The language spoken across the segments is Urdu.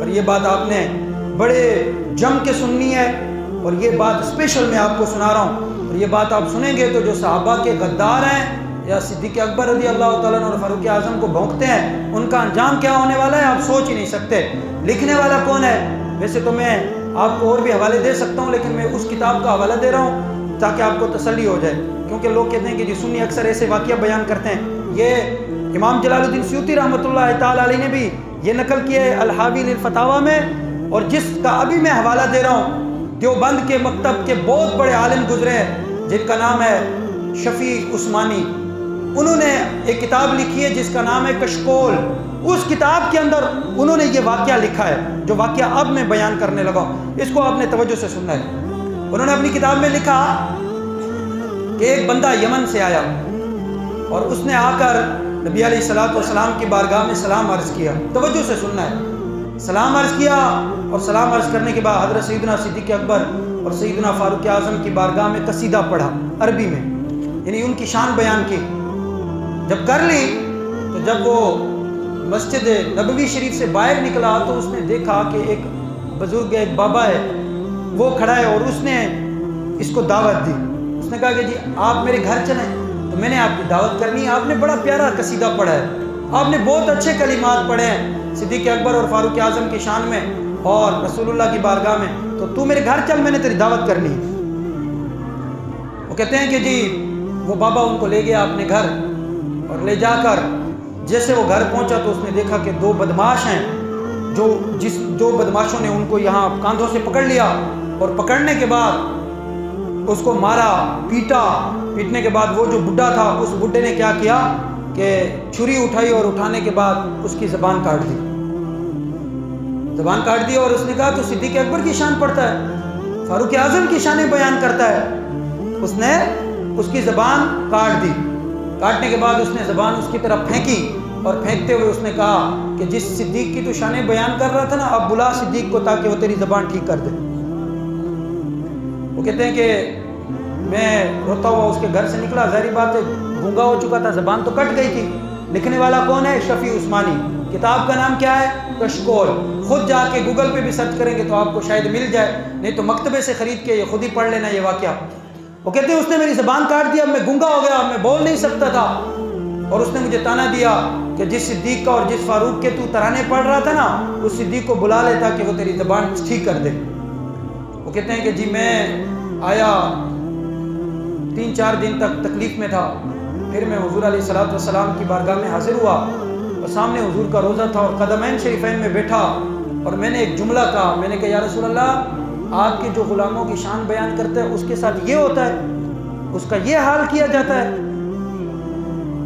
پر یہ بات آپ نے بڑے جم کے سننی ہے، اور یہ بات اسپیشل میں آپ کو سنا رہا ہوں، اور یہ بات آپ سنیں گے تو جو صحابہ کے غدار ہیں یا صدیق اکبر رضی اللہ تعالیٰ عنہ اور فاروق اعظم کو بھونکتے ہیں، ان کا انجام کیا ہونے والا ہے آپ سوچ ہی نہیں سکتے۔ لکھنے والا کون ہے؟ ویسے تو میں آپ کو اور بھی حوالے دے سکتا ہوں، لیکن میں اس کتاب کا حوالہ دے رہا ہوں تاکہ آپ کو تسلی ہو جائے، کیونکہ لوگ کہتے ہیں کہ جی سنی اکثر ایسے واقعہ بیان کرتے ہیں۔ یہ امام جلال الدین سیوطی رحمۃ اللہ تعالیٰ علیہ نے بھی یہ نقل کیا ہے الحاوی للفتاویٰ میں، اور جس کا ابھی میں حوالہ دے رہا ہوں دیوبند کے مکتب کے بہت بڑے عالم گزرے ہیں جن کا نام ہے شفیع عثمانی، انہوں نے ایک کتاب لکھی ہے جس کا نام ہے کشکول۔ اس کتاب کے اندر انہوں نے یہ واقعہ لکھا ہے جو واقعہ اب میں بیان کرنے لگا ہوں، اس کو آپ نے توجہ سے سننا ہے۔ انہوں نے اپنی کتاب میں لکھا کہ ایک بندہ یمن سے آیا اور اس نے آ کر نبی علیہ الصلوۃ والسلام کی بارگاہ میں سلام عرض کیا۔ توجہ سے سننا ہے، سلام عرض کیا، اور سلام عرض کرنے کے بعد حضرت سیدنا صدیق اکبر اور سیدنا فاروق اعظم کی بارگاہ میں قصیدہ پڑھا عربی میں، یعنی ان کی شان بیان کی۔ جب کر لی تو جب وہ مسجد نبوی شریف سے باہر نکلا تو اس نے دیکھا کہ ایک بزرگ ایک بابا ہے وہ کھڑا ہے، اور اس نے اس کو دعوت دی۔ اس نے کہا کہ جی آپ میرے گھر چلیں، تو میں نے آپ کی دعوت کرنی ہے۔ آپ نے بڑا پیارا قصیدہ پڑھا ہے، آپ نے بہت اچھے کلمات پڑھے ہیں صدیق اکبر اور فاروق اعظم کی شان میں اور رسول اللہ کی بارگاہ میں، تو میرے گھر چل، میں نے تیری دعوت کرنی ہے۔ وہ کہتے ہیں کہ جی وہ بابا ان کو لے گیا اپنے گھر، اور لے جا کر جیسے وہ گھر پہنچا تو اس نے دیکھا کہ دو بدماش ہیں، جو بدماشوں نے ان کو یہاں کاندھوں سے پکڑ لیا، اور پکڑنے کے بعد اس کو مارا، پیٹنے کے بعد وہ جو بڈھا تھا اس بڈھے نے کیا کیا کہ چھری اٹھائی، اور اٹھانے کے بعد اس کی زبان کاٹ دی، اور اس نے کہا تو صدیق اکبر کی شان پڑھتا ہے، فاروق اعظم کی شانیں بیان کرتا ہے۔ اس نے اس کی زبان کاٹ دی، کاٹنے کے بعد اس نے زبان اس کی طرف پھینکی، اور پھینکتے ہوئے اس نے کہا کہ جس صدیق کی تو شانیں بیان کر رہا تھا نا، اب بلا صدیق کو تاکہ وہ تیری زبان ٹھیک کر دے۔ وہ کہتے ہیں کہ میں روتا ہوا اس کے گھر سے نکلا، ظاہری بات ہے گونگا ہو چکا تھا، زبان تو کٹ گئی تھی۔ لکھنے والا کون ہے؟ شفیع عثمانی۔ کتاب کا نام کیا ہے؟ کشکول۔ خود جا کے گوگل پہ بھی سرچ کریں گے تو آپ کو شاید مل جائے، نہیں تو مکتبے سے خرید کے یہ خود ہی پڑھ لینا یہ واقعہ۔ وہ کہتے ہیں اس نے میری زبان کاٹ دیا، میں گونگا ہو گیا، میں بول نہیں سکتا تھا، اور اس نے مجھے تانا دیا کہ جس صدیق کا اور جس فاروق کے تو ترانے پڑھ رہا تھا نا، اس صدیق کو بلا لیتا کہ وہ تیری زبان ٹھیک کر دے۔ وہ کہتے ہیں کہ جی میں آیا، 3-4 دن تک تکلیف میں تھا، پھر میں حضور علیہ الصلوۃ والسلام کی بارگاہ میں حاضر ہوا، اور سامنے حضور کا روضہ تھا اور قدمین شریفین میں بیٹھا، اور میں نے ایک جملہ کہا، میں نے کہا یا رسول اللہ آپ کے جو غلاموں کی شان بیان کرتے ہیں اس کے ساتھ یہ ہوتا ہے، اس کا یہ حال کیا جاتا ہے؟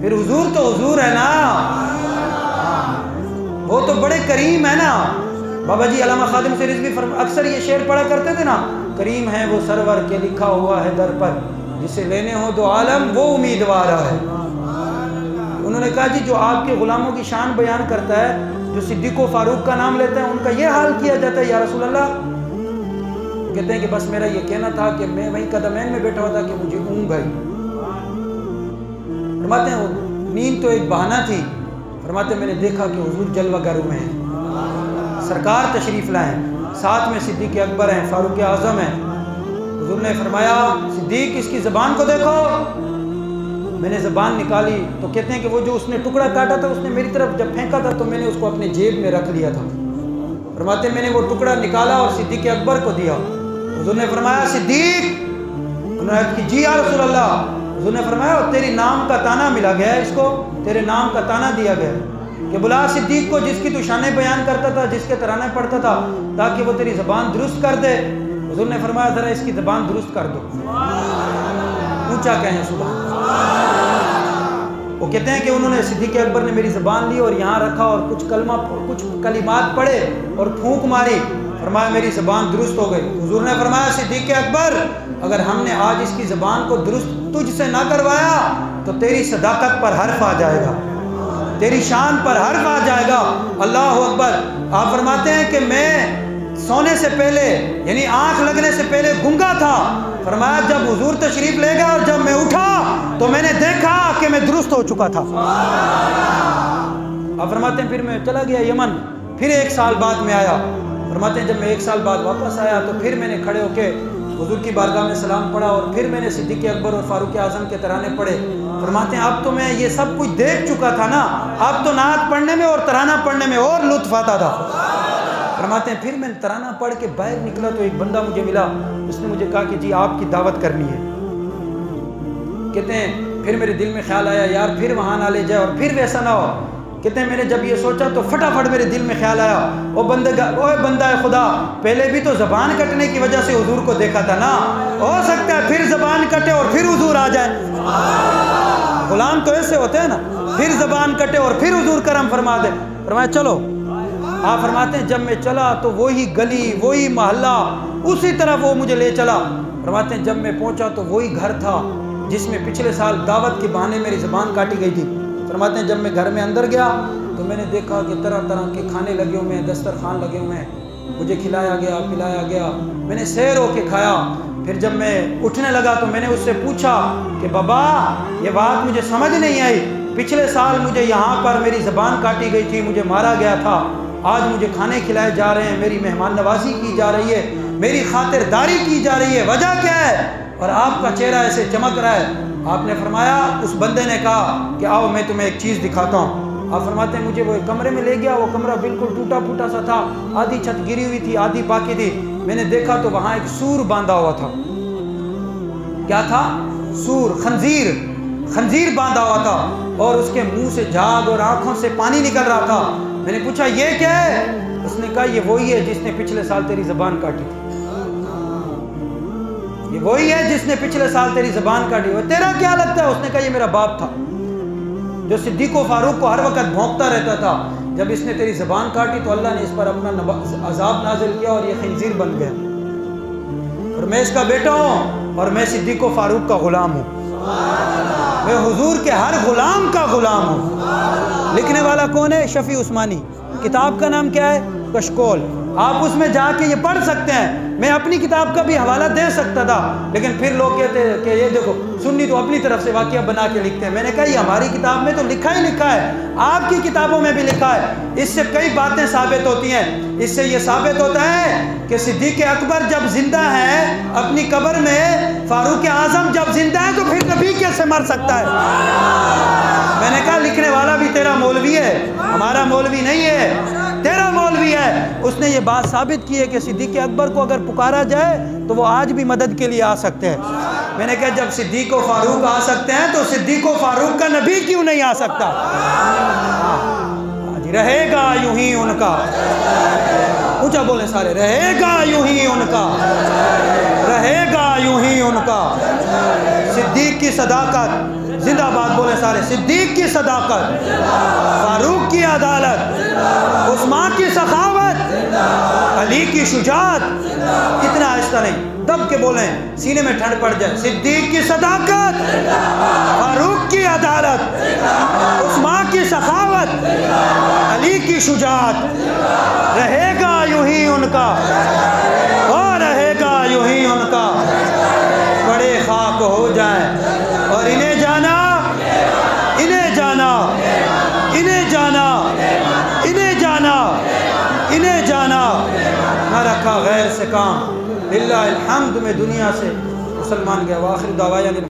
پھر حضور تو حضور ہے نا، وہ تو بڑے کریم ہے نا۔ بابا جی علامہ خادم سے رضوی اکثر یہ شعر پڑھا کرتے تھے نا، کریم ہے وہ سرور کے لکھا ہوا ہے در پر، جسے لینے ہو دو عالم وہ امیدوار ہے۔ انہوں نے کہا جی جو آپ کے غلاموں کی شان بیان کرتا ہے، جو صدیق و فاروق کا نام لیتے ہیں، ان کا یہ حال کیا جاتا ہے یا رسول اللہ؟ وہ کہتے ہیں کہ بس میرا یہ کہنا تھا کہ میں وہیں قدمین میں بیٹھا ہوا تھا کہ مجھے اونگ آئی۔ فرماتے ہیں نیند تو ایک بہانہ تھی، فرماتے ہیں میں نے دیکھا کہ حضور جلوہ گر ہوئے ہیں، سرکار تشریف لائے ہیں، ساتھ میں صدیق اکبر ہیں، فاروق اعظم ہیں۔ حضور نے فرمایا صدیق اس کی زبان کو دیکھو۔ میں نے زبان نکالی تو کہتے ہیں کہ وہ جو اس نے ٹکڑا کاٹا تھا اس نے میری طرف جب پھینکا تھا تو میں نے اس کو اپنے جیب میں رکھ لیا تھا۔ فرماتے ہیں میں نے وہ ٹکڑا نکالا اور صدیق اکبر کو دیا۔ حضور نے فرمایا صدیق، انہوں نے کہا کہ جی یا رسول اللہ۔ حضور نے فرمایا تیری نام کا تانا ملا گیا ہے، اس کو تیرے نام کا تانا دیا گیا کہ بلا صدیق کو جس کی تو شانیں بیان کرتا تھا، جس کے ترانے پڑھتا تھا، تاکہ وہ تیری زبان درست کر دے۔ حضور نے فرمایا ذرا اس کی زبان درست کر دو، اونچا کہیں سبحان اللہ۔ وہ کہتے ہیں کہ انہوں نے صدیق اکبر نے میری زبان لی اور یہاں رکھا اور کچھ کلمات پڑھے اور پھونک ماری، فرمایا میری زبان درست ہو گئی۔ حضور نے فرمایا صدیق اکبر اگر ہم نے آج اس کی زبان کو درست تجھ سے نہ کروایا تو تیری صداقت پر حرف آ جائے گا، تیری شان پر حرف آ جائے گا۔ اللہ اکبر۔ آپ فرماتے ہیں کہ میں سونے سے پہلے یعنی آنکھ لگنے سے پہلے گنگا تھا، فرمایا جب حضور تشریف لے گا اور جب میں اٹھا تو میں نے دیکھا کہ میں درست ہو چکا تھا۔ آپ فرماتے ہیں پھر میں چلا گیا یمن، پھر 1 سال بعد میں آیا. فرماتے ہیں جب میں 1 سال بعد واپس آیا تو پھر میں نے کھڑے ہو کے حضور کی بارگاہ میں سلام پڑھا اور پھر میں نے صدیق اکبر اور فاروق اعظم کے ترانے پڑھے. فرماتے ہیں اب تو میں یہ سب کچھ دیکھ چکا تھا نا, اب تو نعت پڑھنے میں اور ترانہ پڑھنے میں اور لطف آتا تھا. فرماتے ہیں پھر میں ترانہ پڑھ کے باہر نکلا تو ایک بندہ مجھے ملا, اس نے مجھے کہا کہ جی آپ کی دعوت کرنی ہے. کہتے ہیں پھر میرے دل میں خیال آیا یار پھر وہاں نہ لے جائے اور پھر ویسا نہ ہو. کہتے ہیں میں نے جب یہ سوچا تو فٹافٹ میرے دل میں خیال آیا, او بندہ خدا, پہلے بھی تو زبان کٹنے کی وجہ سے حضور کو دیکھا تھا نا, ہو سکتا ہے پھر زبان کٹے اور پھر حضور آ جائے. غلام تو ایسے ہوتے ہیں نا, پھر زبان کٹے اور پھر حضور کرم فرما دے. فرمایا چلو. آپ فرماتے ہیں جب میں چلا تو وہی گلی وہی محلہ اسی طرف وہ مجھے لے چلا. فرماتے ہیں جب میں پہنچا تو وہی گھر تھا جس میں پچھلے سال دعوت کے بہانے میری زبان کاٹی گئی تھی. فرماتے ہیں جب میں گھر میں اندر گیا تو میں نے دیکھا کہ طرح طرح کے کھانے لگے ہوئے ہیں, دسترخوان لگے ہوئے ہیں, مجھے کھلایا گیا پلایا گیا, میں نے سیر ہو کے کھایا. پھر جب میں اٹھنے لگا تو میں نے اس سے پوچھا کہ بابا یہ بات مجھے سمجھ نہیں آئی, پچھلے سال مجھے یہاں پر میری زبان کاٹی گئی تھی, مجھے مارا گیا تھا, آج مجھے کھانے کھلائے جا رہے ہیں, میری مہمان نوازی کی جا رہی ہے, میری خاطرداری کی جا رہی ہے, وجہ کیا ہے اور آپ کا چہرہ ایسے چمک رہا ہے. آپ نے فرمایا, اس بندے نے کہا کہ آؤ میں تمہیں ایک چیز دکھاتا ہوں. آپ فرماتے ہیں مجھے وہ ایک کمرے میں لے گیا, وہ کمرہ بالکل ٹوٹا پھوٹا سا تھا, آدھی چھت گری ہوئی تھی آدھی باقی تھی. میں نے دیکھا تو وہاں ایک سور باندھا ہوا تھا. کیا تھا؟ سور, خنزیر باندھا ہوا تھا اور اس کے منہ سے جھاگ اور آنکھوں سے پانی نکل رہا تھا. میں نے پوچھا یہ کیا ہے؟ اس نے کہا یہ وہی ہے جس نے پچھلے سال تیری زبان کاٹی تھی, یہ وہی ہے جس نے پچھلے سال تیری زبان کاٹی. تیرا کیا لگتا ہے؟ اس نے کہا یہ میرا باپ تھا جو صدیق و فاروق کو ہر وقت بھونکتا رہتا تھا. جب اس نے تیری زبان کاٹی تو اللہ نے اس پر اپنا عذاب نازل کیا اور یہ خنزیر بن گیا. اور میں اس کا بیٹا ہوں اور میں صدیق و فاروق کا غلام ہوں, میں حضور کے ہر غلام کا غلام ہوں. لکھنے والا کون ہے؟ شفیع عثمانی. کتاب کا نام کیا ہے؟ کشکول. آپ اس میں جا کے یہ پڑھ سکتے ہیں. میں اپنی کتاب کا بھی حوالہ دے سکتا تھا لیکن پھر لوگ کہتے ہیں کہ یہ دیکھو سنی تو اپنی طرف سے واقعہ بنا کے لکھتے ہیں. میں نے کہا یہ ہماری کتاب میں تو لکھا ہی لکھا ہے, آپ کی کتابوں میں بھی لکھا ہے. اس سے کئی باتیں ثابت ہوتی ہیں. اس سے یہ ثابت ہوتا ہے کہ صدیق اکبر جب زندہ ہے اپنی قبر میں, فاروق اعظم جب زندہ ہے تو پھر نبی کیسے مر سکتا ہے؟ میں نے کہا لکھنے والا بھی تیرا مولوی ہے, ہمارا مولوی نہیں ہے, تیرا مولوی ہے. اس نے یہ بات ثابت کی ہے کہ صدیق اکبر کو اگر پکارا جائے تو وہ آج بھی مدد کے لیے آ سکتے ہیں. میں نے کہا جب صدیق و فاروق آ سکتے ہیں تو صدیق و فاروق کا نبی کیوں نہیں آ سکتا؟ رہے گا یوں ہی ان کا, اونچا بولیں سارے, رہے گا یوں ہی ان کا, رہے گا یوں ہی ان کا. صدیق کی صداقت زندہ باد بولیں سارے, صدیق کی صداقت, فاروق کی عدالت, عثمان کی سخاوت, علی کی شجاعت. اتنا آہستہ نہیں, دب کے بولیں, سینے میں ٹھنڈ پڑ جائے. صدیق کی صداقت, فاروق کی عدالت, عثمان کی سخاوت, علی کی شجاعت. رہے گا یوں ہی ان کا, اور رہے گا یوں ہی ان کا. بڑے خاک ہو جائیں اور انہیں جانا, انہیں جانا, انہیں جانا, انہیں جانا, انہیں جانا. نہ رکھا غیر سے کام, للہ الحمد میں دنیا سے مسلمان گیا. وآخر دعوانا